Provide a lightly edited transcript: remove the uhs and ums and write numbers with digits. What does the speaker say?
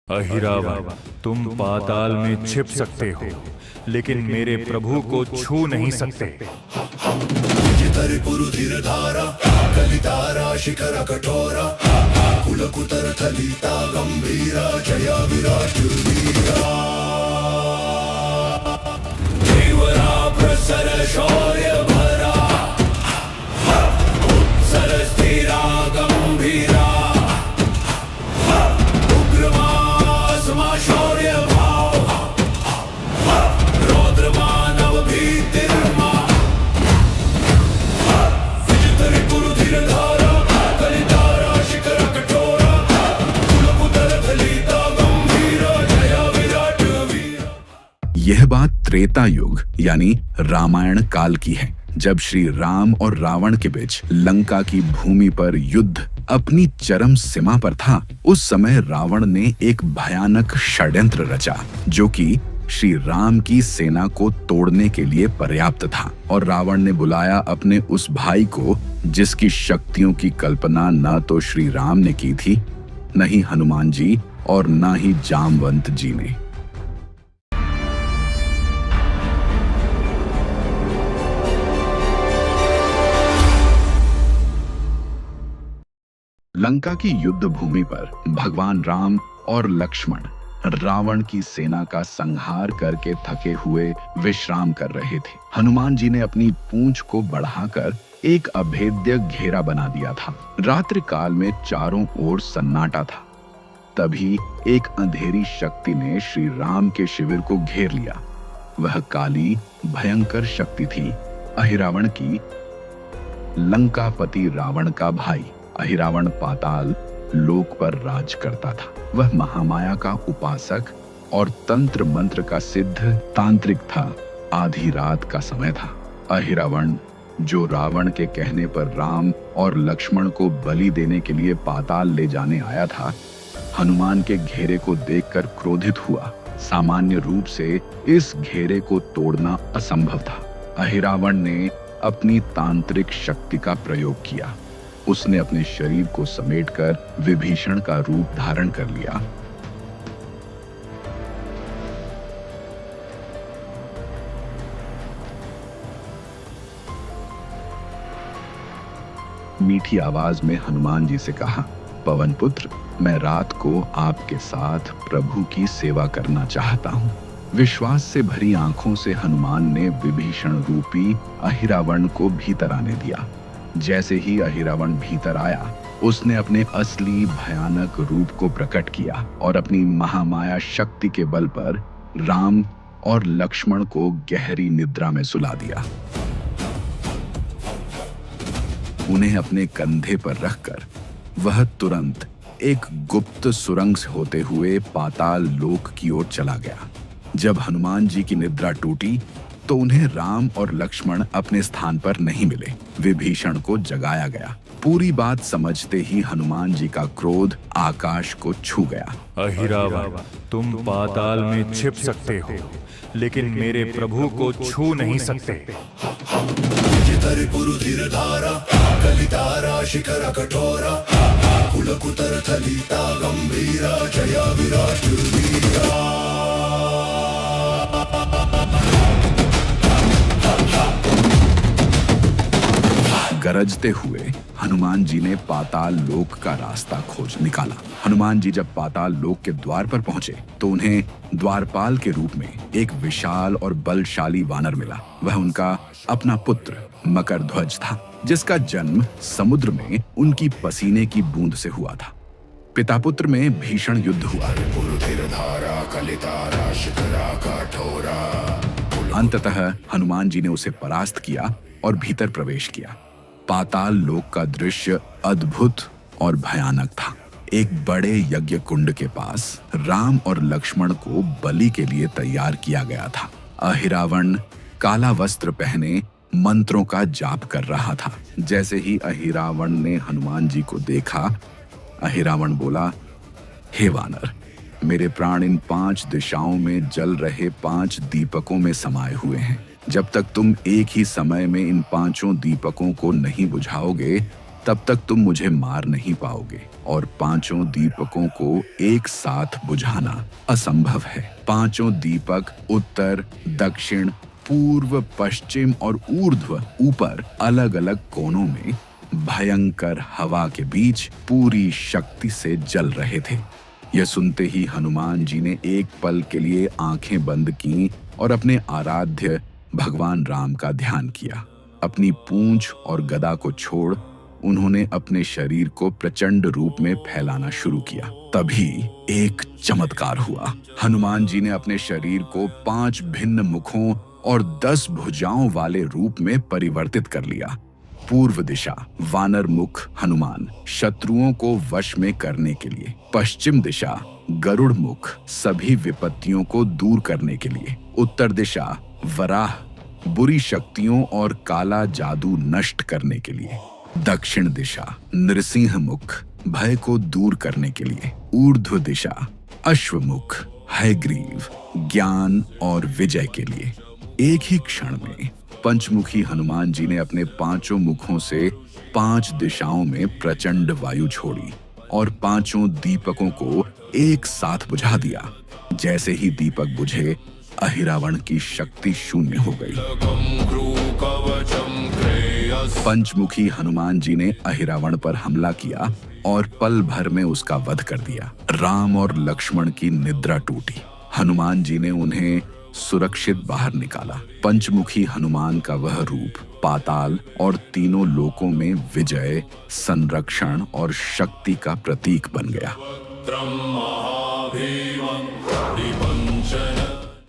अहिरावण, तुम पाताल में छिप सकते हो, लेकिन मेरे प्रभु को छू नहीं सकते। कलितारा शिखर कठोरा कुलकुतर थलिता गंभीरा जय विराट वीरा देवरा प्रसर शौर्य भरा उत्सर स्थिरा गंभीरा उग्रमा शौर्य भाव रौद्र मानव भीतिर्मा यह बात त्रेता युग यानी रामायण काल की है, जब श्री राम और रावण के बीच लंका की भूमि पर युद्ध अपनी चरम सीमा पर था। उस समय रावण ने एक भयानक षड्यंत्र रचा, जो कि श्री राम की सेना को तोड़ने के लिए पर्याप्त था। और रावण ने बुलाया अपने उस भाई को, जिसकी शक्तियों की कल्पना न तो श्री राम ने की थी, न ही हनुमान जी और न ही जामवंत जी ने। लंका की युद्ध भूमि पर भगवान राम और लक्ष्मण रावण की सेना का संहार करके थके हुए विश्राम कर रहे थे। हनुमान जी ने अपनी पूंछ को बढ़ाकर एक अभेद्य घेरा बना दिया था। रात्रि काल में चारों ओर सन्नाटा था। तभी एक अंधेरी शक्ति ने श्री राम के शिविर को घेर लिया। वह काली भयंकर शक्ति थी अहिरावण की, लंकापति रावण का भाई। अहिरावण पाताल लोक पर राज करता था। वह महामाया का उपासक और तंत्र मंत्र का सिद्ध तांत्रिक था। आधी रात का समय था। अहिरावण, जो रावण के कहने पर राम और लक्ष्मण को बलि देने के लिए पाताल ले जाने आया था, हनुमान के घेरे को देखकर क्रोधित हुआ। सामान्य रूप से इस घेरे को तोड़ना असंभव था। अहिरावण ने अपनी तांत्रिक शक्ति का प्रयोग किया। उसने अपने शरीर को समेटकर विभीषण का रूप धारण कर लिया। मीठी आवाज में हनुमान जी से कहा, पवन पुत्र, मैं रात को आपके साथ प्रभु की सेवा करना चाहता हूँ। विश्वास से भरी आंखों से हनुमान ने विभीषण रूपी अहिरावण को भीतर आने दिया। जैसे ही अहिरावण भीतर आया, उसने अपने असली भयानक रूप को प्रकट किया और अपनी महामाया शक्ति के बल पर राम और लक्ष्मण को गहरी निद्रा में सुला दिया। उन्हें अपने कंधे पर रखकर वह तुरंत एक गुप्त सुरंग से होते हुए पाताल लोक की ओर चला गया। जब हनुमान जी की निद्रा टूटी तो उन्हें राम और लक्ष्मण अपने स्थान पर नहीं मिले। विभीषण को जगाया गया। पूरी बात समझते ही हनुमान जी का क्रोध आकाश को छू गया। अहिरावण, तुम पाताल में छिप सकते हो, लेकिन मेरे प्रभु को छू नहीं सकते। कलितारा शिखर कठोरा कुलकुतर थलिता गंभीरा जय विराट वीरा गरजते हुए हनुमान जी ने पाताल लोक का रास्ता खोज निकाला। हनुमान जी जब पाताल लोक के द्वार पर पहुंचे तो उन्हें द्वारपाल के रूप में एक विशाल और बलशाली वानर मिला। वह उनका अपना पुत्र मकरध्वज था, जिसका जन्म समुद्र में उनकी पसीने की बूंद से हुआ था। पिता पुत्र में भीषण युद्ध हुआ। अंततः हनुमान जी ने उसे परास्त किया और भीतर प्रवेश किया। पाताल लोक का दृश्य अद्भुत और भयानक था। एक बड़े यज्ञ कुंड के पास राम और लक्ष्मण को बलि के लिए तैयार किया गया था। अहिरावण काला वस्त्र पहने मंत्रों का जाप कर रहा था। जैसे ही अहिरावण ने हनुमान जी को देखा, अहिरावण बोला, हे वानर, मेरे प्राण इन 5 दिशाओं में जल रहे 5 दीपकों में समाये हुए हैं। जब तक तुम एक ही समय में इन 5 दीपकों को नहीं बुझाओगे, तब तक तुम मुझे मार नहीं पाओगे और पांचों दीपकों को एक साथ बुझाना असंभव है। पांचों दीपक उत्तर, दक्षिण, पूर्व, पश्चिम और ऊर्ध्व ऊपर अलग अलग कोनों में भयंकर हवा के बीच पूरी शक्ति से जल रहे थे। यह सुनते ही हनुमान जी ने एक पल के लिए आंखें बंद की और अपने आराध्य भगवान राम का ध्यान किया। अपनी पूंछ और गदा को छोड़ उन्होंने अपने शरीर को प्रचंड रूप में फैलाना शुरू किया। तभी एक चमत्कार हुआ। हनुमान जी ने अपने शरीर को 5 भिन्न मुखों और 10 भुजाओं वाले रूप में परिवर्तित कर लिया। पूर्व दिशा वानर मुख हनुमान, शत्रुओं को वश में करने के लिए। पश्चिम दिशा गरुड़ मुख, सभी विपत्तियों को दूर करने के लिए। उत्तर दिशा वराह, बुरी शक्तियों और काला जादू नष्ट करने के लिए। दक्षिण दिशा नृसिंह मुख, भय को दूर करने के लिए। ऊर्ध्व दिशा अश्वमुख, हयग्रीव, ज्ञान और विजय के लिए। एक ही क्षण में पंचमुखी हनुमान जी ने अपने 5 मुखों से 5 दिशाओं में प्रचंड वायु छोड़ी और 5 दीपकों को एक साथ बुझा दिया। जैसे ही दीपक बुझे, अहिरावण की शक्ति शून्य हो गई। पंचमुखी हनुमान जी ने अहिरावण पर हमला किया और पल भर में उसका वध कर दिया। राम और लक्ष्मण की निद्रा टूटी। हनुमान जी ने उन्हें सुरक्षित बाहर निकाला। पंचमुखी हनुमान का वह रूप पाताल और तीनों लोकों में विजय, संरक्षण और शक्ति का प्रतीक बन गया।